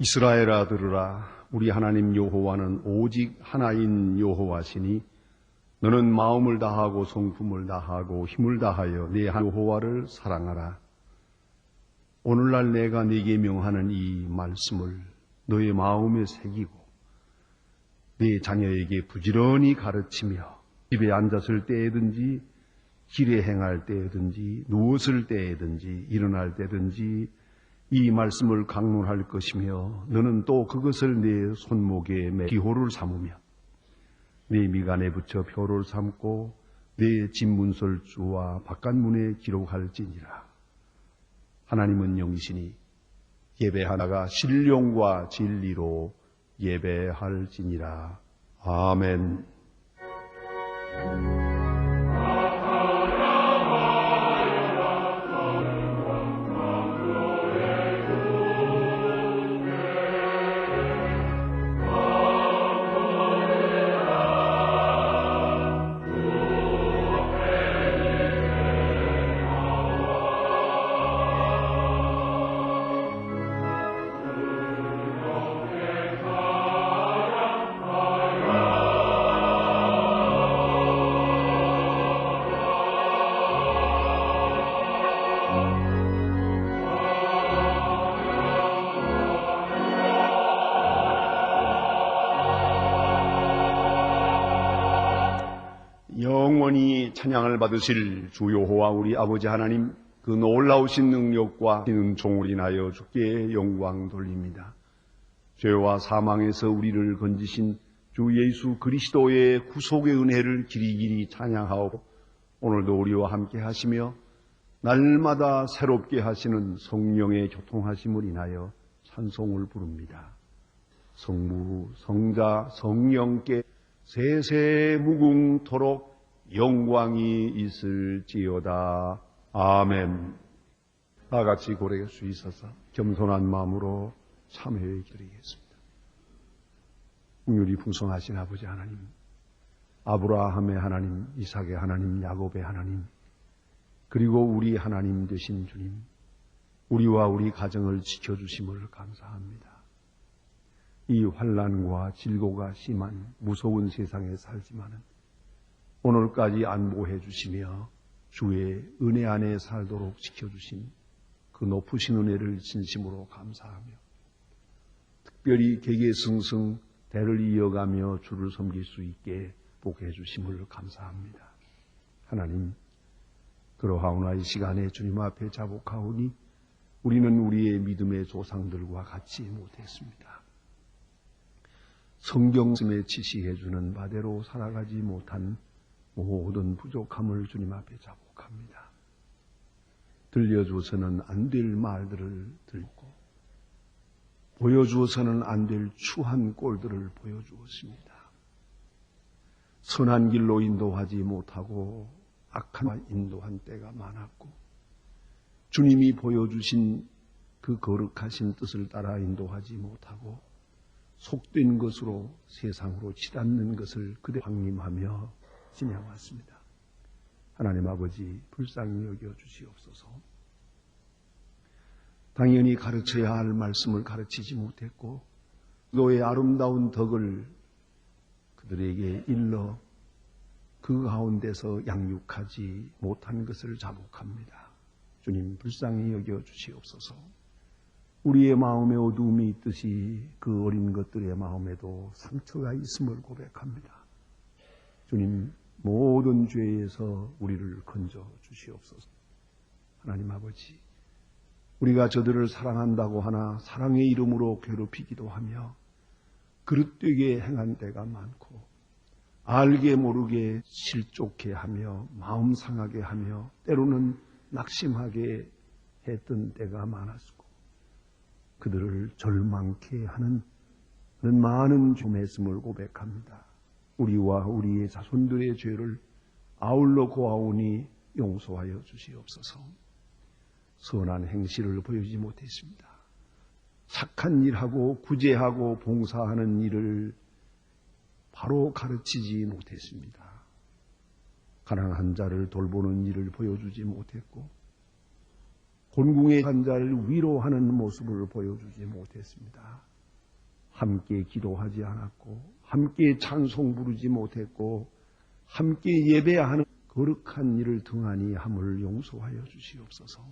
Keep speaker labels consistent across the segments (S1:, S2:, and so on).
S1: 이스라엘아 들으라. 우리 하나님 여호와는 오직 하나인 여호와시니 너는 마음을 다하고 성품을 다하고 힘을 다하여 네 여호와를 사랑하라. 오늘날 내가 네게 명하는 이 말씀을 너의 마음에 새기고 네 자녀에게 부지런히 가르치며 집에 앉았을 때에든지 길에 행할 때에든지 누웠을 때에든지 일어날 때든지 이 말씀을 강론할 것이며 너는 또 그것을 네 손목에 매 기호를 삼으며 네 미간에 붙여 표를 삼고 네 집문설주와 바깥문에 기록할지니라. 하나님은 영이시니 예배하다가 신령과 진리로 예배할지니라. 아멘. 영원히 찬양을 받으실 주 여호와 우리 아버지 하나님, 그 놀라우신 능력과 은총을 인하여 주께 영광 돌립니다. 죄와 사망에서 우리를 건지신 주 예수 그리스도의 구속의 은혜를 길이길이 찬양하고 오늘도 우리와 함께 하시며 날마다 새롭게 하시는 성령의 교통하심을 인하여 찬송을 부릅니다. 성부, 성자, 성령께 세세 무궁토록 영광이 있을지어다. 아멘. 다 같이 고백할 수 있어서 겸손한 마음으로 참회해 드리겠습니다. 긍휼이 풍성하신 아버지 하나님, 아브라함의 하나님, 이삭의 하나님, 야곱의 하나님, 그리고 우리 하나님 되신 주님, 우리와 우리 가정을 지켜주심을 감사합니다. 이 환난과 질고가 심한 무서운 세상에 살지만은 오늘까지 안보해 주시며 주의 은혜 안에 살도록 지켜주신 그 높으신 은혜를 진심으로 감사하며 특별히 개개승승 대를 이어가며 주를 섬길 수 있게 복해 주심을 감사합니다. 하나님, 그러하오나 이 시간에 주님 앞에 자복하오니 우리는 우리의 믿음의 조상들과 같이 못했습니다. 성경씀에 지시해주는 바대로 살아가지 못한 모든 부족함을 주님 앞에 자복합니다. 들려주어서는 안 될 말들을 듣고 보여주어서는 안 될 추한 꼴들을 보여주었습니다. 선한 길로 인도하지 못하고 악한 인도한 때가 많았고 주님이 보여주신 그 거룩하신 뜻을 따라 인도하지 못하고 속된 것으로 세상으로 치닫는 것을 그대 방임하며 지내왔습니다. 하나님 아버지, 불쌍히 여겨 주시옵소서. 당연히 가르쳐야 할 말씀을 가르치지 못했고 너의 아름다운 덕을 그들에게 일러 그 가운데서 양육하지 못한 것을 자복합니다. 주님, 불쌍히 여겨 주시옵소서. 우리의 마음에 어두움이 있듯이 그 어린 것들의 마음에도 상처가 있음을 고백합니다. 주님, 모든 죄에서 우리를 건져 주시옵소서. 하나님 아버지, 우리가 저들을 사랑한다고 하나 사랑의 이름으로 괴롭히기도 하며 그릇되게 행한 때가 많고 알게 모르게 실족해 하며 마음 상하게 하며 때로는 낙심하게 했던 때가 많았고 그들을 절망케 하는 그런 많은 좀했음을 고백합니다. 우리와 우리의 자손들의 죄를 아울러 고아오니 용서하여 주시옵소서. 선한 행실을 보이지 못했습니다. 착한 일하고 구제하고 봉사하는 일을 바로 가르치지 못했습니다. 가난한 자를 돌보는 일을 보여주지 못했고 곤궁의 한 자를 위로하는 모습을 보여주지 못했습니다. 함께 기도하지 않았고 함께 찬송 부르지 못했고 함께 예배하는 거룩한 일을 등한히 함을 용서하여 주시옵소서.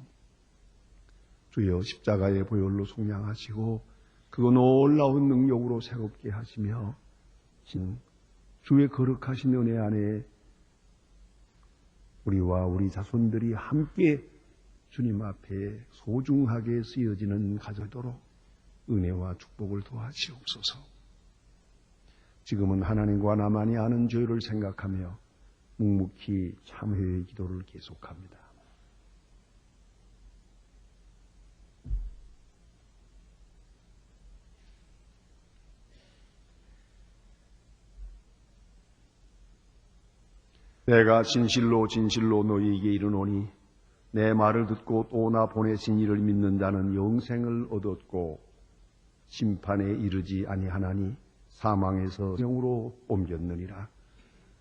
S1: 주여 십자가의 보혈로 속량하시고 그거 놀라운 능력으로 새롭게 하시며 주의 거룩하신 은혜 안에 우리와 우리 자손들이 함께 주님 앞에 소중하게 쓰여지는 가져도록 은혜와 축복을 도와주옵소서. 지금은 하나님과 나만이 아는 죄를 생각하며 묵묵히 참회의 기도를 계속합니다. 내가 진실로 진실로 너희에게 이르노니 내 말을 듣고 또 나 보내신 이를 믿는 자는 영생을 얻었고 심판에 이르지 아니하나니 사망에서 영으로 옮겼느니라.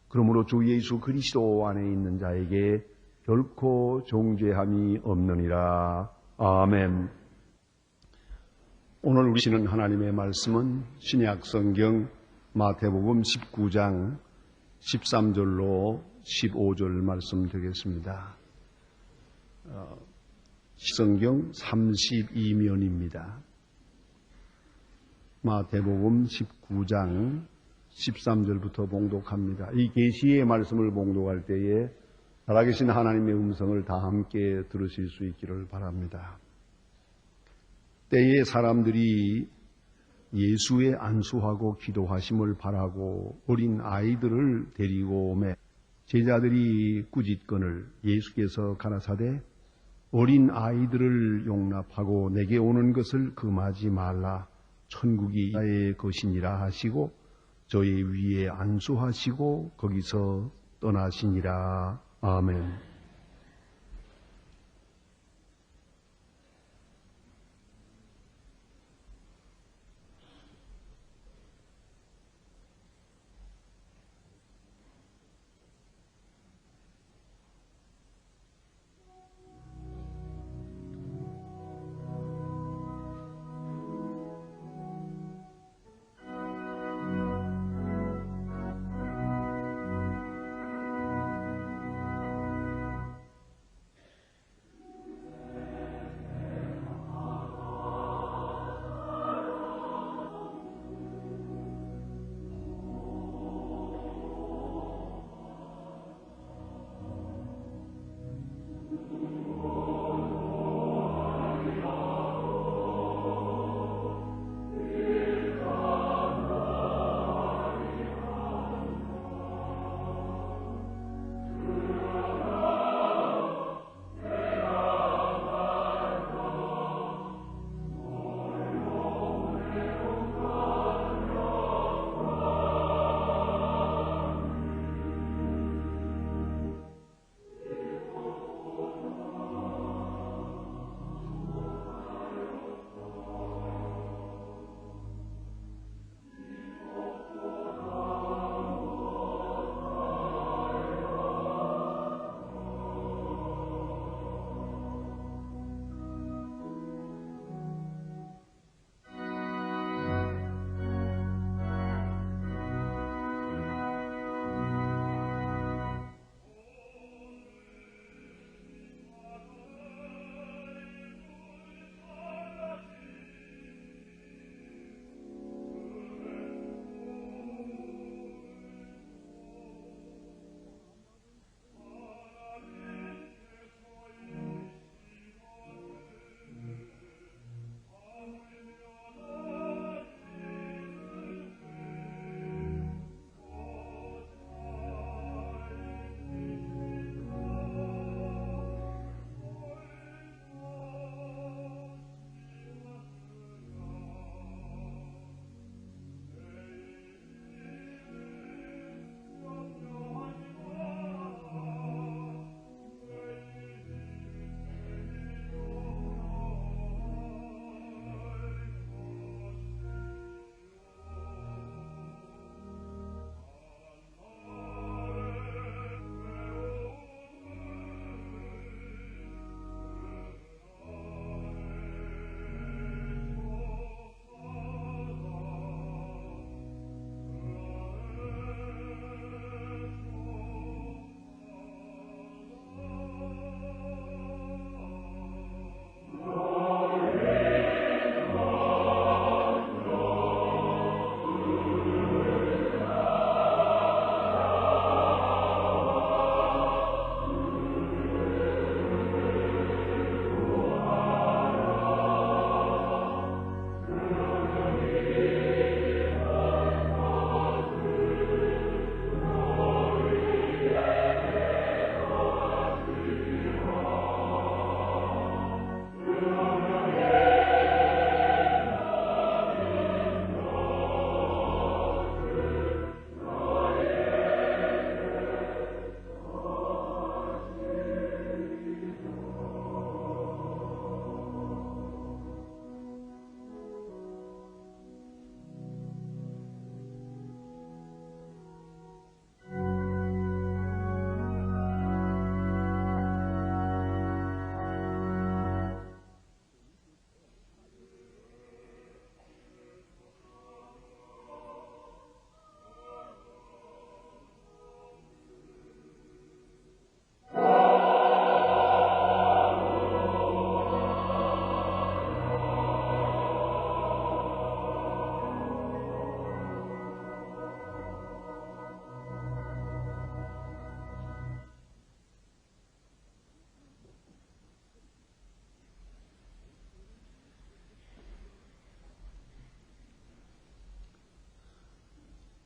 S1: 그러므로 주 예수 그리스도 안에 있는 자에게 결코 정죄함이 없느니라. 아멘. 오늘 우리 시는 하나님의 말씀은 신약 성경 마태복음 19장 13절로 15절 말씀 되겠습니다. 성경 32면입니다. 마태복음 19장 13절부터 봉독합니다. 이 계시의 말씀을 봉독할 때에 살아계신 하나님의 음성을 다 함께 들으실 수 있기를 바랍니다. 때에 사람들이 예수의 안수하고 기도하심을 바라고 어린 아이들을 데리고 오매 제자들이 꾸짖거늘 예수께서 가라사대 어린 아이들을 용납하고 내게 오는 것을 금하지 말라. 천국이 나의 것이니라 하시고 저의 위에 안수하시고 거기서 떠나시니라. 아멘.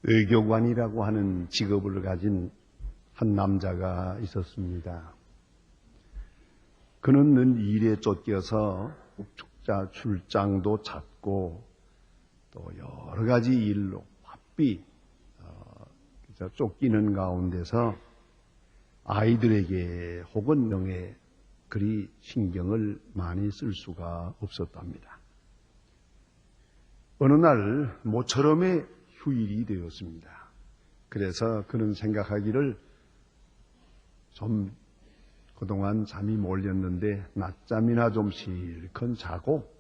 S1: 외교관이라고 하는 직업을 가진 한 남자가 있었습니다. 그는 늘 일에 쫓겨서 출장도 잦고 또 여러 가지 일로 바삐 쫓기는 가운데서 아이들에게 혹은 명에 그리 신경을 많이 쓸 수가 없었답니다. 어느 날 모처럼의 휴일이 되었습니다. 그래서 그는 생각하기를 좀 그동안 잠이 몰렸는데 낮잠이나 좀 실컷 자고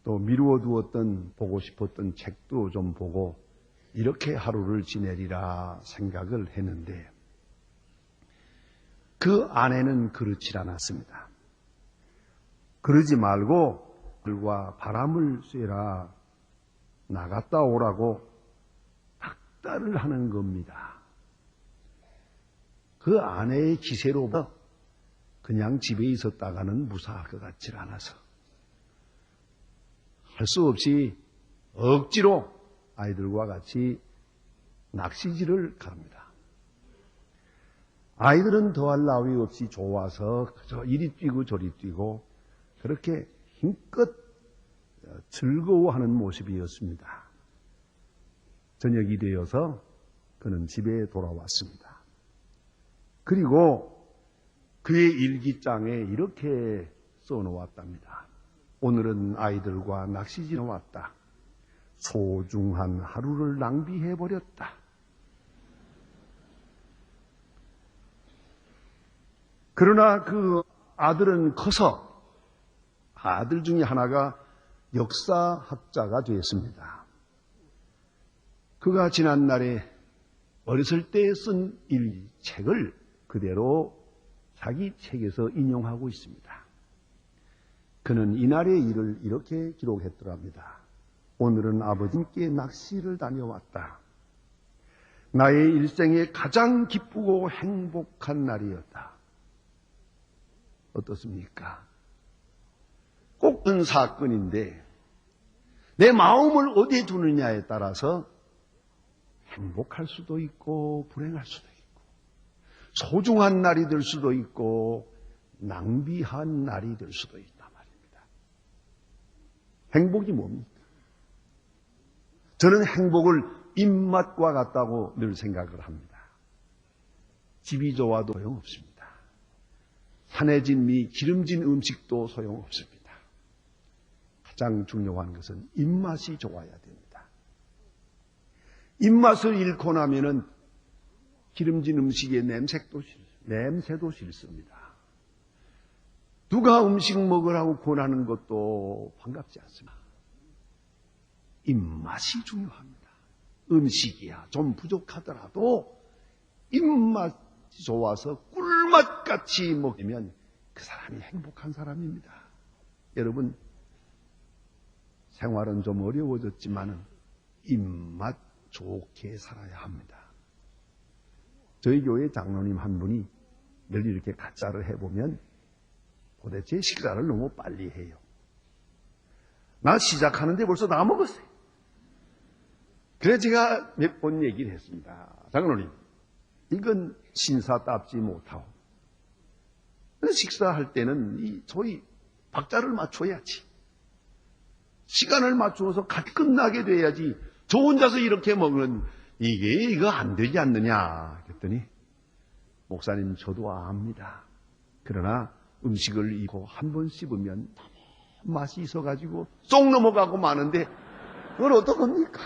S1: 또 미루어 두었던 보고 싶었던 책도 좀 보고 이렇게 하루를 지내리라 생각을 했는데 그 아내는 그렇지 않았습니다. 그러지 말고 들과 바람을 쐬라 나갔다 오라고 닥달을 하는 겁니다. 그 아내의 기세로 그냥 집에 있었다가는 무사할 것 같지 않아서 할 수 없이 억지로 아이들과 같이 낚시질을 갑니다. 아이들은 더할 나위 없이 좋아서 그저 이리 뛰고 저리 뛰고 그렇게 힘껏 즐거워하는 모습이었습니다. 저녁이 되어서 그는 집에 돌아왔습니다. 그리고 그의 일기장에 이렇게 써놓았답니다. 오늘은 아이들과 낚시지러 왔다. 소중한 하루를 낭비해버렸다. 그러나 그 아들은 커서 아들 중에 하나가 역사학자가 되었습니다. 그가 지난날에 어렸을 때 쓴 책을 그대로 자기 책에서 인용하고 있습니다. 그는 이날의 일을 이렇게 기록했더랍니다. 오늘은 아버지께 낚시를 다녀왔다. 나의 일생에 가장 기쁘고 행복한 날이었다. 어떻습니까? 꼭 큰 사건인데 내 마음을 어디에 두느냐에 따라서 행복할 수도 있고 불행할 수도 있고 소중한 날이 될 수도 있고 낭비한 날이 될 수도 있단 말입니다. 행복이 뭡니까? 저는 행복을 입맛과 같다고 늘 생각을 합니다. 집이 좋아도 소용없습니다. 산해진 미 기름진 음식도 소용없습니다. 가장 중요한 것은 입맛이 좋아야 됩니다. 입맛을 잃고 나면은 기름진 음식의 냄새도 싫습니다. 누가 음식 먹으라고 권하는 것도 반갑지 않습니다. 입맛이 중요합니다. 음식이야 좀 부족하더라도 입맛이 좋아서 꿀맛같이 먹으면 그 사람이 행복한 사람입니다. 여러분 생활은 좀 어려워졌지만 입맛 좋게 살아야 합니다. 저희 교회 장로님 한 분이 늘 이렇게 가짜를 해보면 도대체 식사를 너무 빨리 해요. 나 시작하는데 벌써 다 먹었어요. 그래서 제가 몇 번 얘기를 했습니다. 장로님, 이건 신사답지 못하고 식사할 때는 소위 박자를 맞춰야지. 시간을 맞추어서 같이 끝나게 돼야지. 저 혼자서 이렇게 먹는 이거 안 되지 않느냐 그랬더니 목사님 저도 압니다. 그러나 음식을 입고 한 번 씹으면 맛이 있어가지고 쏙 넘어가고 마는데 그걸 어떡합니까?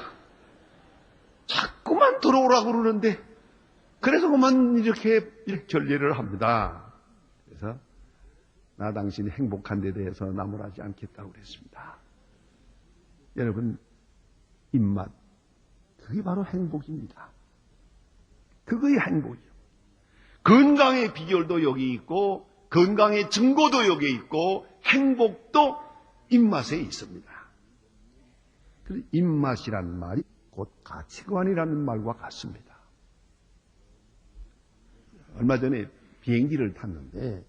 S1: 자꾸만 들어오라고 그러는데 그래서 그만 이렇게 결례를 합니다. 그래서 나 당신이 행복한 데 대해서 나무라지 않겠다고 그랬습니다. 여러분 입맛 그게 바로 행복입니다. 그거의 행복이요. 건강의 비결도 여기 있고 건강의 증거도 여기 있고 행복도 입맛에 있습니다. 그래서 입맛이란 말이 곧 가치관이라는 말과 같습니다. 얼마 전에 비행기를 탔는데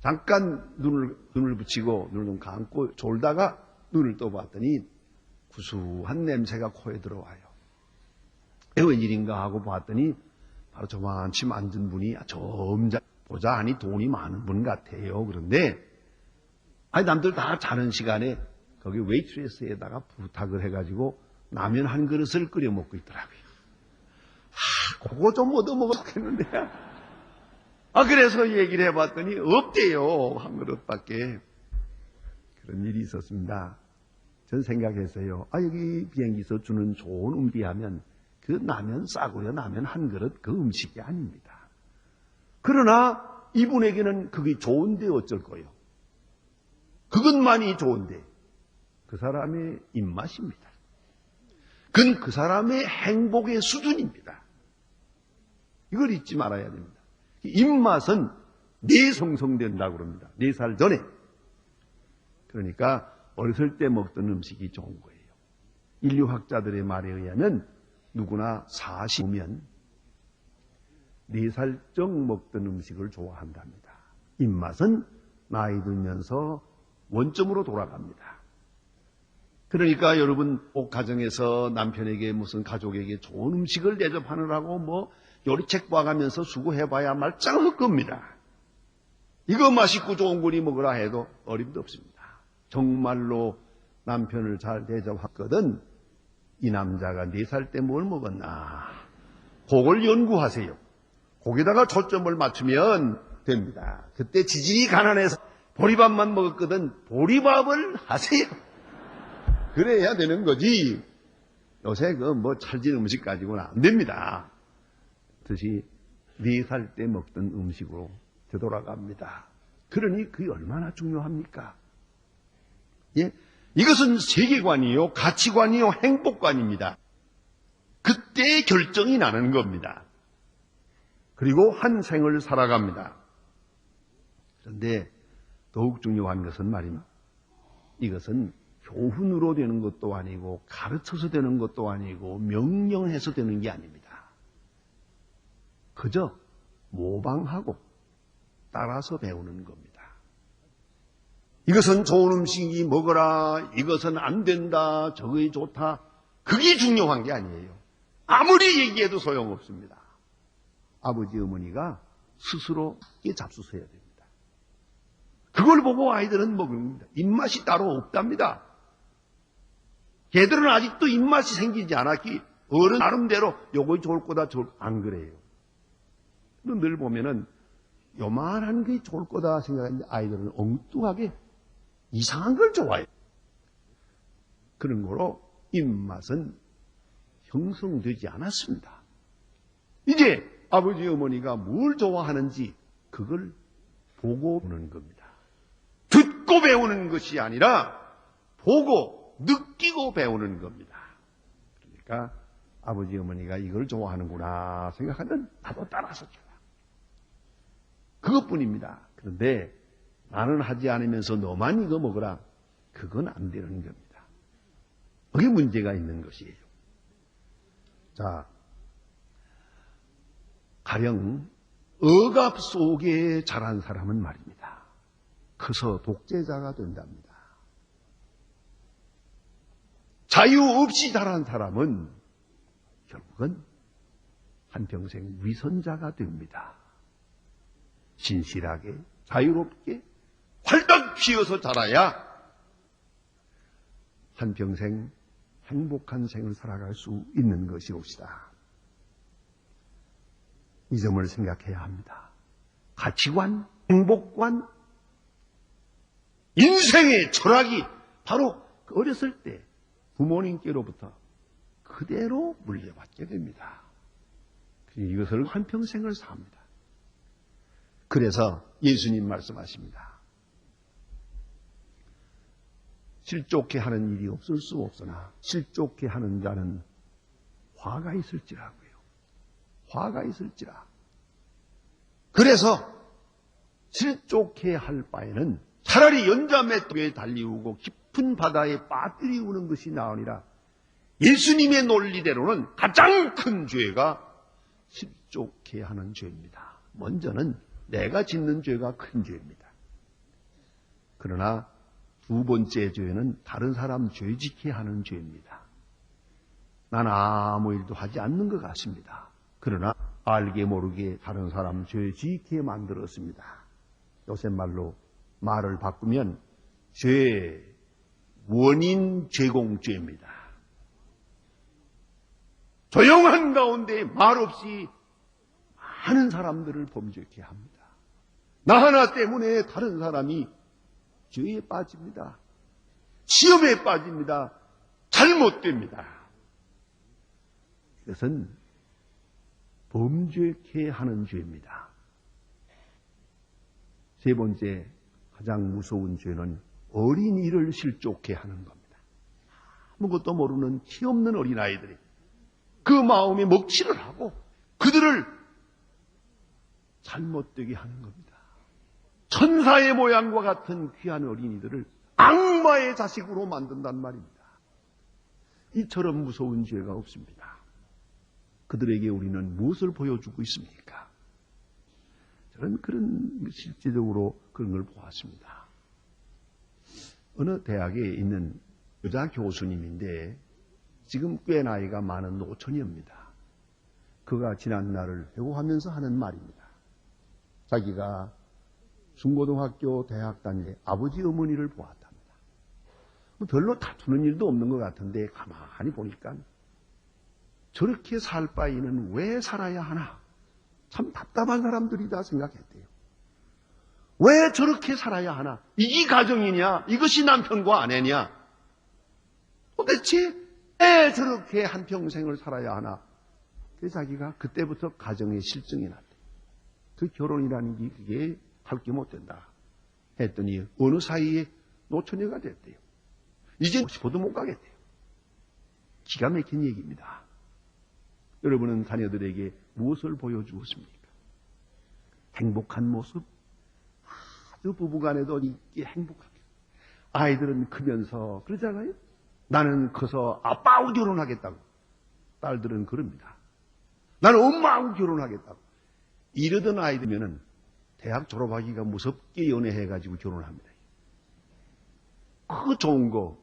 S1: 잠깐 눈을 붙이고 눈을 좀 감고 졸다가 눈을 떠봤더니 구수한 냄새가 코에 들어와요. 웬일인가 하고 봤더니 바로 저만치 만든 분이 점자 보자 하니 돈이 많은 분 같아요. 그런데 남들 다 자는 시간에 거기 웨이트레스에다가 부탁을 해가지고 라면 한 그릇을 끓여 먹고 있더라고요. 그거 좀 얻어먹어도 좋겠는데. 그래서 얘기를 해봤더니 없대요. 한 그릇밖에. 그런 일이 있었습니다. 전 생각했어요. 여기 비행기에서 주는 좋은 음비하면 그 라면 싸고요. 라면 한 그릇 그 음식이 아닙니다. 그러나 이분에게는 그게 좋은데 어쩔 거요. 그것만이 좋은데 그 사람의 입맛입니다. 그건 그 사람의 행복의 수준입니다. 이걸 잊지 말아야 됩니다. 입맛은 내성성된다고 그럽니다. 4살 전에. 그러니까 어렸을 때 먹던 음식이 좋은 거예요. 인류학자들의 말에 의하면 누구나 40면 4살적 먹던 음식을 좋아한답니다. 입맛은 나이 들면서 원점으로 돌아갑니다. 그러니까 여러분 꼭 가정에서 남편에게 무슨 가족에게 좋은 음식을 대접하느라고 요리책 봐가면서 수고해봐야 말짱 겁니다. 이거 맛있고 좋은 거니 먹으라 해도 어림도 없습니다. 정말로 남편을 잘 대접했거든 이 남자가 4살 때 뭘 먹었나 그걸 연구하세요. 거기다가 초점을 맞추면 됩니다. 그때 지질이 가난해서 보리밥만 먹었거든 보리밥을 하세요. 그래야 되는 거지. 요새 찰진 음식 가지고는 안 됩니다. 뜻이 4살 때 먹던 음식으로 되돌아갑니다. 그러니 그게 얼마나 중요합니까? 예? 이것은 세계관이요, 가치관이요, 행복관입니다. 그때 결정이 나는 겁니다. 그리고 한 생을 살아갑니다. 그런데 더욱 중요한 것은 말입니다. 이것은 교훈으로 되는 것도 아니고 가르쳐서 되는 것도 아니고 명령해서 되는 게 아닙니다. 그저 모방하고 따라서 배우는 겁니다. 이것은 좋은 음식이 먹어라, 이것은 안 된다, 저게 좋다. 그게 중요한 게 아니에요. 아무리 얘기해도 소용없습니다. 아버지 어머니가 스스로 잡수셔야 됩니다. 그걸 보고 아이들은 먹습니다. 입맛이 따로 없답니다. 걔들은 아직도 입맛이 생기지 않았기 어른 나름대로 요거 좋을 거다 안 그래요. 늘 보면은 요만한 게 좋을 거다 생각하는데 아이들은 엉뚱하게 이상한 걸 좋아해요. 그런 거로 입맛은 형성되지 않았습니다. 이제 아버지 어머니가 뭘 좋아하는지 그걸 보고 보는 겁니다. 듣고 배우는 것이 아니라 보고 느끼고 배우는 겁니다. 그러니까 아버지 어머니가 이걸 좋아하는구나 생각하면 나도 따라서 좋아. 그것뿐입니다. 그런데 나는 하지 않으면서 너만 이거 먹어라. 그건 안 되는 겁니다. 그게 문제가 있는 것이에요. 자, 가령 억압 속에 자란 사람은 말입니다. 커서 독재자가 된답니다. 자유 없이 자란 사람은 결국은 한평생 위선자가 됩니다. 진실하게 자유롭게 활짝 피어서 자라야 한평생 행복한 생을 살아갈 수 있는 것이옵시다. 이 점을 생각해야 합니다. 가치관, 행복관, 인생의 철학이 바로 어렸을 때 부모님께로부터 그대로 물려받게 됩니다. 이것을 한평생을 삽니다. 그래서 예수님 말씀하십니다. 실족해 하는 일이 없을 수 없으나 실족해 하는 자는 화가 있을지라고요. 화가 있을지라. 그래서 실족해 할 바에는 차라리 연자맷돌에 달리우고 깊은 바다에 빠뜨리우는 것이 나으니라. 예수님의 논리대로는 가장 큰 죄가 실족해 하는 죄입니다. 먼저는 내가 짓는 죄가 큰 죄입니다. 그러나 두 번째 죄는 다른 사람 죄짓게 하는 죄입니다. 난 아무 일도 하지 않는 것 같습니다. 그러나 알게 모르게 다른 사람 죄 지게 만들었습니다. 요새 말로 말을 바꾸면 죄, 원인 제공죄입니다. 조용한 가운데 말없이 많은 사람들을 범죄케 합니다. 나 하나 때문에 다른 사람이 죄에 빠집니다. 시험에 빠집니다. 잘못됩니다. 이것은 범죄케 하는 죄입니다. 세 번째, 가장 무서운 죄는 어린이를 실족케 하는 겁니다. 아무것도 모르는 키 없는 어린아이들이 그 마음에 먹칠을 하고 그들을 잘못되게 하는 겁니다. 천사의 모양과 같은 귀한 어린이들을 악마의 자식으로 만든단 말입니다. 이처럼 무서운 죄가 없습니다. 그들에게 우리는 무엇을 보여주고 있습니까? 저는 그런 실제적으로 그런 걸 보았습니다. 어느 대학에 있는 여자 교수님인데 지금 꽤 나이가 많은 노처녀입니다. 그가 지난 날을 회고하면서 하는 말입니다. 자기가 중고등학교, 대학 다닐 때 아버지 어머니를 보았답니다. 별로 다투는 일도 없는 것 같은데 가만히 보니까 저렇게 살 바에는 왜 살아야 하나? 참 답답한 사람들이다 생각했대요. 왜 저렇게 살아야 하나? 이게 가정이냐? 이것이 남편과 아내냐? 도대체 왜 저렇게 한평생을 살아야 하나? 그래서 자기가 그때부터 가정에 실증이 났대요. 그 결혼이라는 게 그게 할 게 못 된다 했더니 어느 사이에 노처녀가 됐대요. 이제 싶어도 못 가겠대요. 기가 막힌 얘기입니다. 여러분은 자녀들에게 무엇을 보여주었습니까? 행복한 모습? 아주 부부간에도 이게 행복하게. 아이들은 크면서 그러잖아요. 나는 커서 아빠하고 결혼하겠다고. 딸들은 그럽니다. 나는 엄마하고 결혼하겠다고. 이러던 아이들면은 대학 졸업하기가 무섭게 연애해가지고 결혼합니다. 그 좋은 거,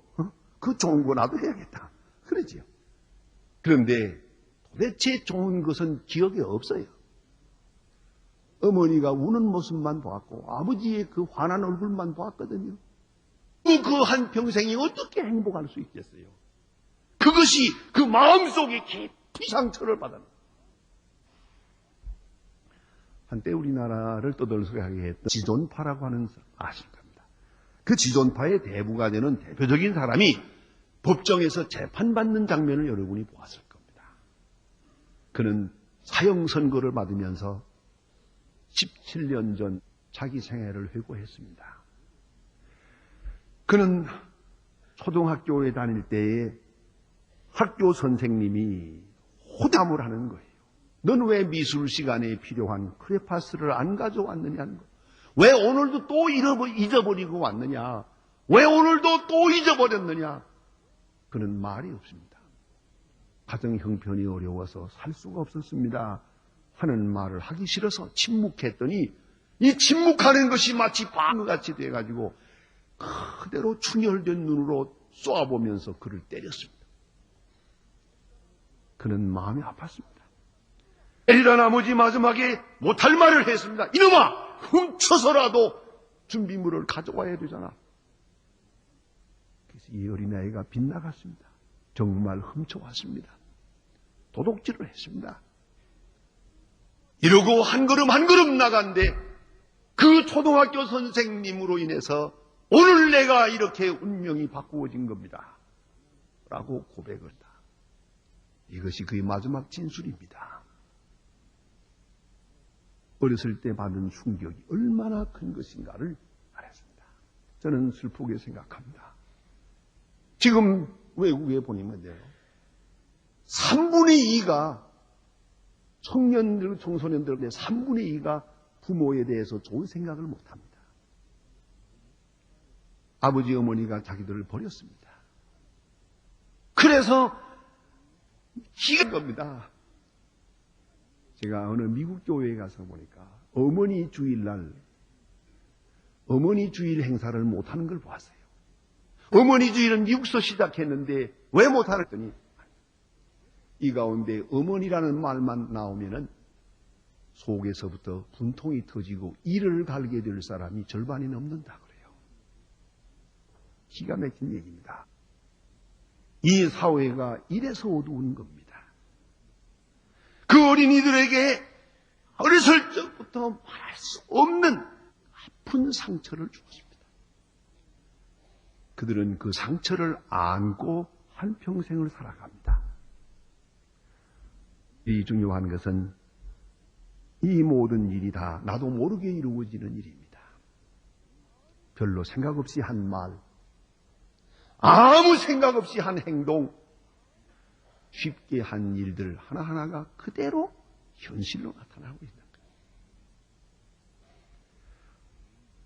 S1: 그 좋은 거 나도 해야겠다. 그러지요. 그런데 도대체 좋은 것은 기억에 없어요. 어머니가 우는 모습만 보았고 아버지의 그 환한 얼굴만 보았거든요. 그 한평생이 어떻게 행복할 수 있겠어요? 그것이 그 마음속에 깊이 상처를 받았는 거예요. 한때 우리나라를 떠들썩하게 했던 지존파라고 하는 사람 아실 겁니다. 그 지존파의 대부가 되는 대표적인 사람이 법정에서 재판받는 장면을 여러분이 보았을 겁니다. 그는 사형 선고를 받으면서 17년 전 자기 생애를 회고했습니다. 그는 초등학교에 다닐 때에 학교 선생님이 호담을 하는 거예요. 넌 왜 미술 시간에 필요한 크레파스를 안 가져왔느냐는 거예요. 왜 오늘도 또 잊어버리고 왔느냐? 왜 오늘도 또 잊어버렸느냐? 그는 말이 없습니다. 가정 형편이 어려워서 살 수가 없었습니다. 하는 말을 하기 싫어서 침묵했더니 이 침묵하는 것이 마치 방어같이 돼가지고 그대로 충혈된 눈으로 쏘아보면서 그를 때렸습니다. 그는 마음이 아팠습니다. 때리라 나머지 마지막에 못할 말을 했습니다. 이놈아! 훔쳐서라도 준비물을 가져와야 되잖아. 그래서 이 어린아이가 빗나갔습니다. 정말 훔쳐왔습니다. 도둑질을 했습니다. 이러고 한 걸음 한 걸음 나간데 그 초등학교 선생님으로 인해서 오늘 내가 이렇게 운명이 바꾸어진 겁니다. 라고 고백을 했다. 이것이 그의 마지막 진술입니다. 어렸을 때 받은 충격이 얼마나 큰 것인가를 알았습니다. 저는 슬프게 생각합니다. 지금 외국에 보내면 돼요. 3분의 2가 청년들, 청소년들의 3분의 2가 부모에 대해서 좋은 생각을 못합니다. 아버지, 어머니가 자기들을 버렸습니다. 그래서 희한 겁니다. 제가 어느 미국 교회에 가서 보니까 어머니 주일날 어머니 주일 행사를 못하는 걸 보았어요. 어머니 주일은 미국서 시작했는데 왜 못하랬더니 이 가운데 어머니라는 말만 나오면은 속에서부터 분통이 터지고 이를 갈게 될 사람이 절반이 넘는다 그래요. 기가 막힌 얘기입니다. 이 사회가 이래서 어두운 겁니다. 그 어린이들에게 어렸을 적부터 말할 수 없는 아픈 상처를 주었습니다. 그들은 그 상처를 안고 한평생을 살아갑니다. 이 중요한 것은 이 모든 일이 다 나도 모르게 이루어지는 일입니다. 별로 생각 없이 한 말, 아무 생각 없이 한 행동, 쉽게 한 일들 하나하나가 그대로 현실로 나타나고 있는 거예요.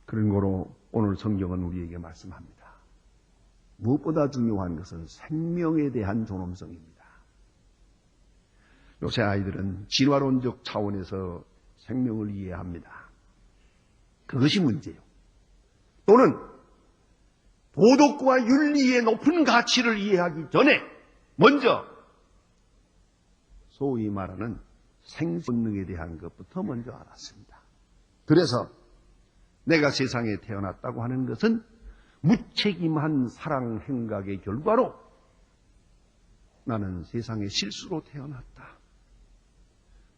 S1: 그런 거로 오늘 성경은 우리에게 말씀합니다. 무엇보다 중요한 것은 생명에 대한 존엄성입니다. 요새 아이들은 진화론적 차원에서 생명을 이해합니다. 그것이 문제예요. 또는 도덕과 윤리의 높은 가치를 이해하기 전에 먼저 소위 말하는 생본능에 대한 것부터 먼저 알았습니다. 그래서 내가 세상에 태어났다고 하는 것은 무책임한 사랑 행각의 결과로 나는 세상에 실수로 태어났다.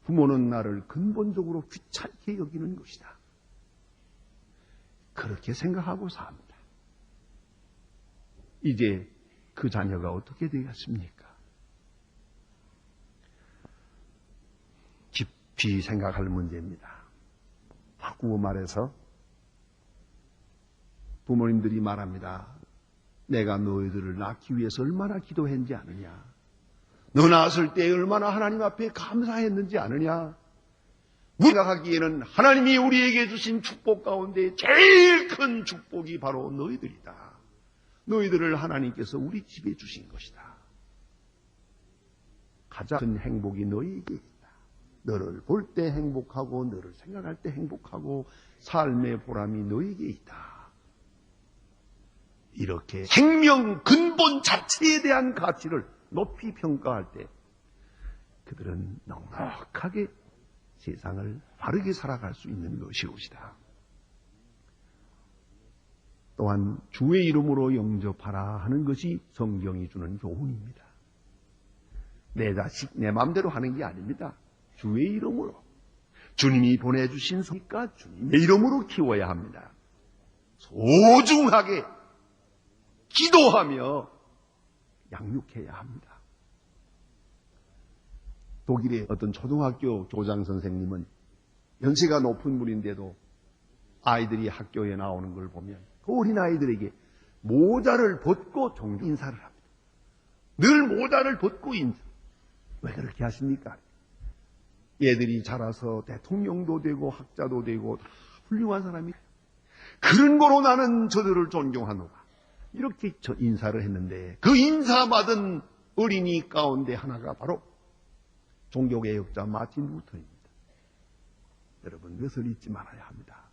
S1: 부모는 나를 근본적으로 귀찮게 여기는 것이다. 그렇게 생각하고 삽니다. 이제 그 자녀가 어떻게 되겠습니까? 깊이 생각할 문제입니다. 바꾸어 말해서 부모님들이 말합니다. 내가 너희들을 낳기 위해서 얼마나 기도했는지 아느냐? 너 낳았을 때 얼마나 하나님 앞에 감사했는지 아느냐? 생각하기에는 하나님이 우리에게 주신 축복 가운데 제일 큰 축복이 바로 너희들이다. 너희들을 하나님께서 우리 집에 주신 것이다. 가장 큰 행복이 너희에게 있다. 너를 볼 때 행복하고 너를 생각할 때 행복하고 삶의 보람이 너희에게 있다. 이렇게 생명 근본 자체에 대한 가치를 높이 평가할 때 그들은 넉넉하게 세상을 바르게 살아갈 수 있는 것이옵시다. 또한 주의 이름으로 영접하라 하는 것이 성경이 주는 교훈입니다. 내 자식 내 마음대로 하는 게 아닙니다. 주의 이름으로 주님이 보내주신 소니까 주님의 이름으로 키워야 합니다. 소중하게 기도하며 양육해야 합니다. 독일의 어떤 초등학교 교장 선생님은 연세가 높은 분인데도 아이들이 학교에 나오는 걸 보면 그 어린아이들에게 모자를 벗고 종교 인사를 합니다. 늘 모자를 벗고 인사. 왜 그렇게 하십니까? 얘들이 자라서 대통령도 되고 학자도 되고 다 훌륭한 사람이 그런 거로 나는 저들을 존경하노라. 이렇게 인사를 했는데 그 인사받은 어린이 가운데 하나가 바로 종교개혁자 마틴 루터입니다. 여러분 그것을 잊지 말아야 합니다.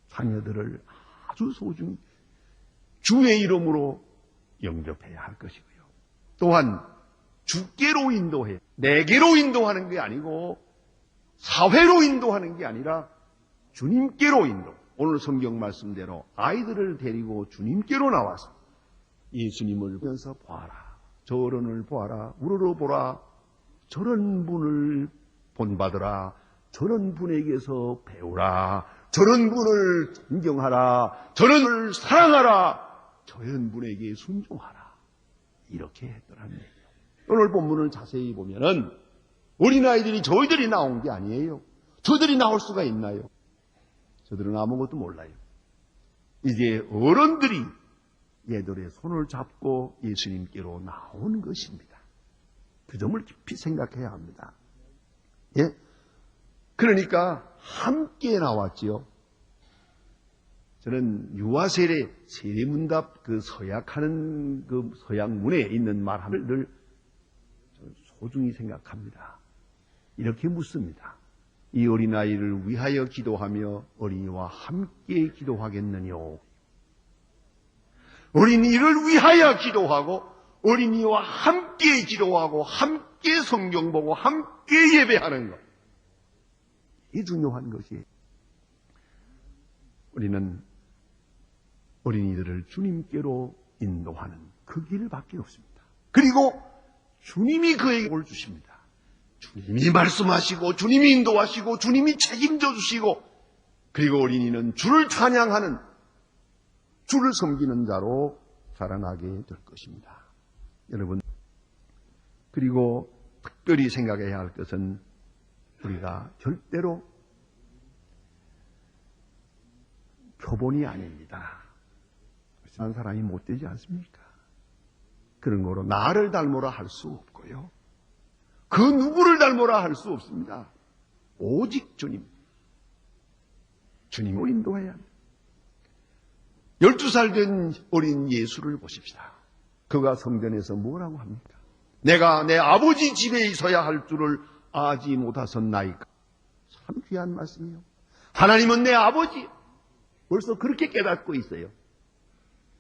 S1: 자녀들을 아주 소중히 주의 이름으로 영접해야 할 것이고요. 또한 주께로 인도해 내게로 인도하는 게 아니고 사회로 인도하는 게 아니라 주님께로 인도. 오늘 성경 말씀대로 아이들을 데리고 주님께로 나와서 예수님을 보면서 보아라. 저 어른을 보아라. 우러러보라. 저런 분을 본받으라. 저런 분에게서 배우라. 저런 분을 존경하라. 저런 분을 사랑하라. 저런 분에게 순종하라. 이렇게 했더라는 얘기예요. 오늘 본문을 자세히 보면은 어린아이들이 저희들이 나온 게 아니에요. 저들이 나올 수가 있나요? 저들은 아무것도 몰라요. 이제 어른들이 얘들의 손을 잡고 예수님께로 나온 것입니다. 그 점을 깊이 생각해야 합니다. 예? 그러니까 함께 나왔지요. 저는 유아세례 세례문답 그 서약하는 그 서약문에 있는 말을 늘 소중히 생각합니다. 이렇게 묻습니다. 이 어린아이를 위하여 기도하며 어린이와 함께 기도하겠느뇨. 어린이를 위하여 기도하고 어린이와 함께 함께 기도하고 함께 성경 보고 함께 예배하는 것. 이게 중요한 것이에요. 우리는 어린이들을 주님께로 인도하는 그 길밖에 없습니다. 그리고 주님이 그에게 복을 주십니다. 주님이 말씀하시고 주님이 인도하시고 주님이 책임져 주시고, 그리고 어린이는 주를 찬양하는, 주를 섬기는 자로 자라나게 될 것입니다. 여러분, 그리고 특별히 생각해야 할 것은 우리가 절대로 표본이 아닙니다. 한 사람이 못 되지 않습니까? 그런 거로 나를 닮으라 할 수 없고요. 그 누구를 닮으라 할 수 없습니다. 오직 주님. 주님을 인도해야 합니다. 12살 된 어린 예수를 보십시다. 그가 성전에서 뭐라고 합니까? 내가 내 아버지 집에 있어야 할 줄을 아지 못하셨나이까. 참 귀한 말씀이요. 하나님은 내 아버지. 벌써 그렇게 깨닫고 있어요.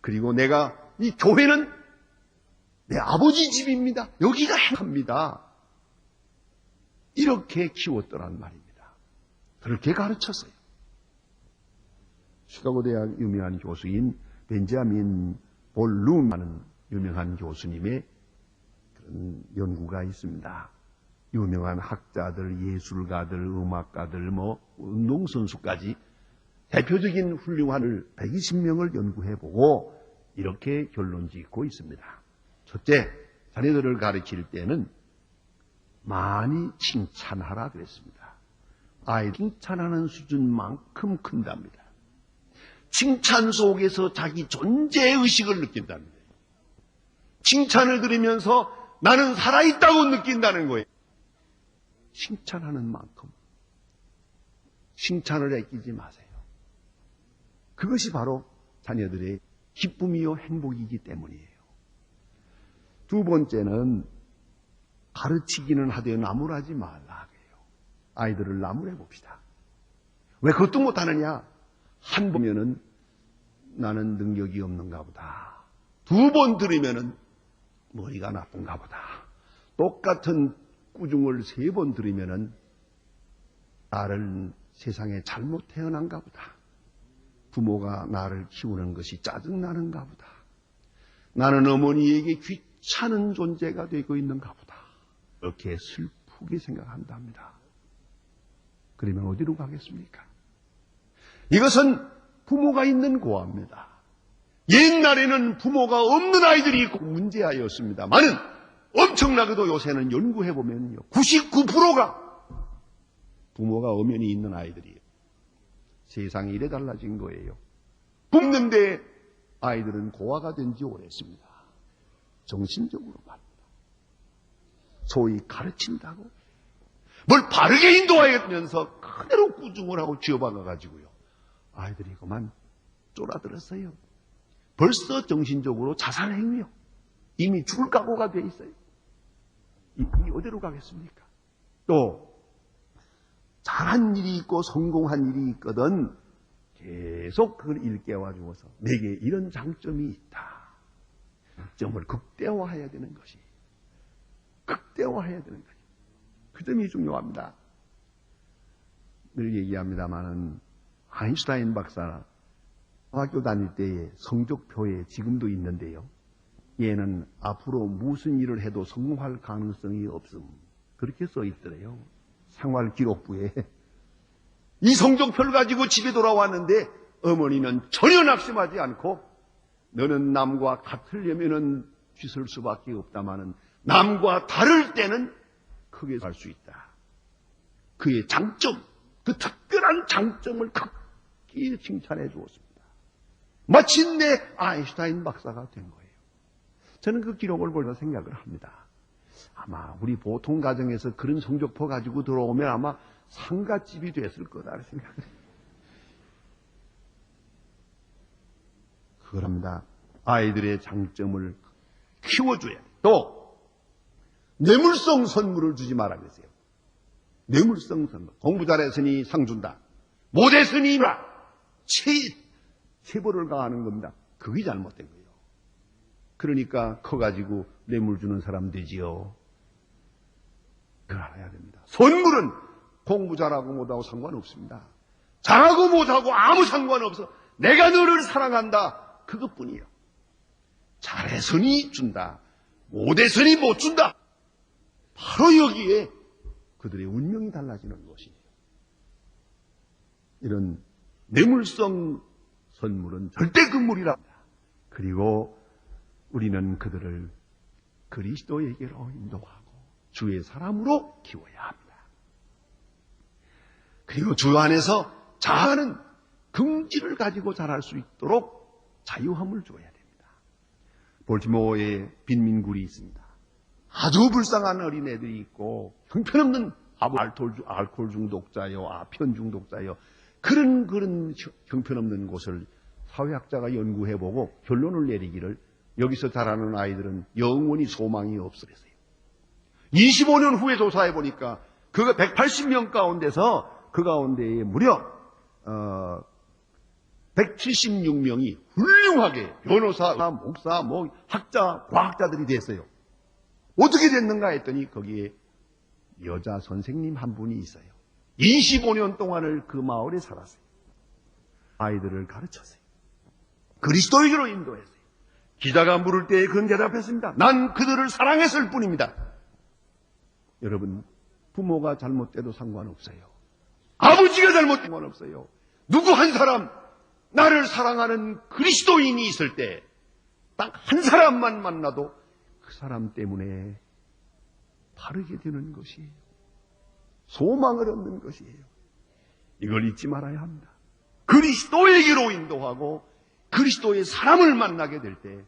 S1: 그리고 내가, 이 교회는 내 아버지 집입니다. 여기가 행합니다. 이렇게 키웠더란 말입니다. 그렇게 가르쳤어요. 시카고 대학 유명한 교수인 벤자민 볼룸하는 유명한 교수님의 그런 연구가 있습니다. 유명한 학자들, 예술가들, 음악가들, 운동선수까지 대표적인 훌륭한을 120명을 연구해보고 이렇게 결론 짓고 있습니다. 첫째, 자녀들을 가르칠 때는 많이 칭찬하라 그랬습니다. 아이 칭찬하는 수준만큼 큰답니다. 칭찬 속에서 자기 존재의식을 느낀답니다. 칭찬을 들으면서 나는 살아있다고 느낀다는 거예요. 칭찬하는 만큼 칭찬을 아끼지 마세요. 그것이 바로 자녀들의 기쁨이요 행복이기 때문이에요. 두 번째는 가르치기는 하되 나무라지 말라 그래요. 아이들을 나무래 봅시다. 왜 그것도 못하느냐? 한 번 보면은 나는 능력이 없는가 보다. 두 번 들으면은 머리가 나쁜가 보다. 똑같은 꾸중을 세 번 들으면은 나를 세상에 잘못 태어난가 보다. 부모가 나를 키우는 것이 짜증나는가 보다. 나는 어머니에게 귀찮은 존재가 되고 있는가 보다. 이렇게 슬프게 생각한답니다. 그러면 어디로 가겠습니까? 이것은 부모가 있는 고아입니다. 옛날에는 부모가 없는 아이들이 있고 문제아이였습니다만은 엄청나게도 요새는 연구해보면요. 99%가 부모가 엄연히 있는 아이들이에요. 세상이 이래 달라진 거예요. 굶는데 아이들은 고아가 된 지 오래했습니다. 정신적으로 말입니다. 소위 가르친다고 뭘 바르게 인도하면서 그대로 꾸중을 하고 쥐어박아가지고요. 아이들이 그만 쫄아들었어요. 벌써 정신적으로 자살행위요. 이미 죽을 각오가 돼 있어요. 이 어디로 가겠습니까? 또 잘한 일이 있고 성공한 일이 있거든 계속 그걸 일깨워 주어서 내게 이런 장점이 있다. 장점을 극대화해야 되는 것이 극대화해야 되는 것이 그 점이 중요합니다. 늘 얘기합니다마는 아인슈타인 박사 학교 다닐 때의 성적표에 지금도 있는데요. 얘는 앞으로 무슨 일을 해도 성공할 가능성이 없음. 그렇게 써 있더래요. 생활기록부에. 이 성적표를 가지고 집에 돌아왔는데 어머니는 전혀 낙심하지 않고 너는 남과 같으려면은 쥐쓸 수밖에 없다마는 남과 다를 때는 크게 살 수 있다. 그의 장점, 그 특별한 장점을 크게 칭찬해 주었습니다. 마침내 아인슈타인 박사가 된 거예요. 저는 그 기록을 보면서 생각을 합니다. 아마 우리 보통 가정에서 그런 성적표 가지고 들어오면 아마 상갓집이 됐을 거다 생각을 해요. 그럽니다. 아이들의 장점을 키워줘야 돼요. 또 뇌물성 선물을 주지 마라 그랬어요. 뇌물성 선물. 공부 잘했으니 상 준다. 못했으니 체벌을 가하는 겁니다. 그게 잘못된 거예요. 그러니까 커가지고 뇌물 주는 사람 되지요. 그걸 알아야 됩니다. 선물은 공부 잘하고 못하고 상관없습니다. 잘하고 못하고 아무 상관없어. 내가 너를 사랑한다. 그것뿐이에요. 잘해서니 준다. 못해서니 못 준다. 바로 여기에 그들의 운명이 달라지는 것이에요. 이런 뇌물성 선물은 절대 금물이랍니다. 그리고 우리는 그들을 그리스도에게로 인도하고 주의 사람으로 키워야 합니다. 그리고 주 안에서 자아는 긍지를 가지고 자랄 수 있도록 자유함을 줘야 됩니다. 볼티모어에 빈민굴이 있습니다. 아주 불쌍한 어린애들이 있고 형편없는 알코올 중독자요, 아편 중독자요, 그런 형편없는 곳을 사회학자가 연구해보고 결론을 내리기를 여기서 자라는 아이들은 영원히 소망이 없으랬어요. 25년 후에 조사해보니까 그 180명 가운데서 그 가운데에 무려 176명이 훌륭하게 변호사, 목사, 학자, 과학자들이 됐어요. 어떻게 됐는가 했더니 거기에 여자 선생님 한 분이 있어요. 25년 동안을 그 마을에 살았어요. 아이들을 가르쳤어요. 그리스도에게로 인도했어요. 기자가 물을 때에 그런 대답했습니다. 난 그들을 사랑했을 뿐입니다. 여러분, 부모가 잘못돼도 상관없어요. 아버지가 잘못된 건 없어요. 누구 한 사람, 나를 사랑하는 그리스도인이 있을 때 딱 한 사람만 만나도 그 사람 때문에 바르게 되는 것이에요. 소망을 얻는 것이에요. 이걸 잊지 말아야 합니다. 그리스도에게로 인도하고 그리스도의 사람을 만나게 될 때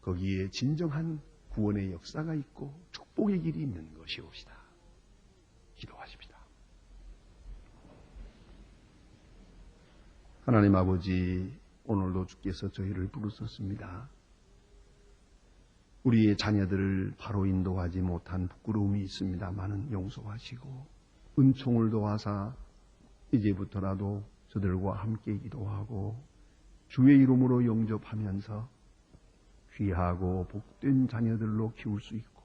S1: 거기에 진정한 구원의 역사가 있고 축복의 길이 있는 것이옵시다. 기도하십시다. 하나님 아버지, 오늘도 주께서 저희를 부르셨습니다. 우리의 자녀들을 바로 인도하지 못한 부끄러움이 있습니다마는 용서하시고 은총을 도와사 이제부터라도 저들과 함께 기도하고 주의 이름으로 영접하면서 귀하고 복된 자녀들로 키울 수 있고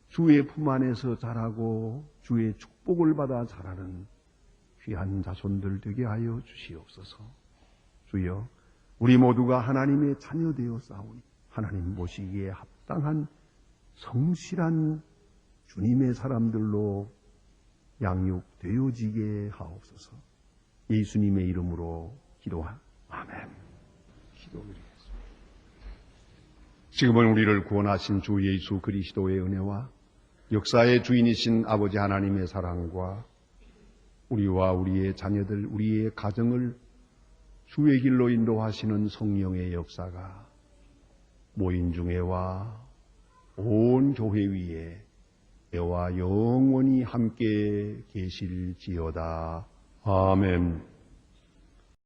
S1: 주의 품 안에서 자라고 주의 축복을 받아 자라는 귀한 자손들 되게 하여 주시옵소서. 주여, 우리 모두가 하나님의 자녀 되어 싸우니 하나님 모시기에 합당한 성실한 주님의 사람들로 양육되어지게 하옵소서. 예수님의 이름으로 아멘. 기도드리겠습니다. 지금은 우리를 구원하신 주 예수 그리스도의 은혜와 역사의 주인이신 아버지 하나님의 사랑과 우리와 우리의 자녀들, 우리의 가정을 주의 길로 인도하시는 성령의 역사가 모인 중에와 온 교회 위에 와 영원히 함께 계실지어다. 아멘.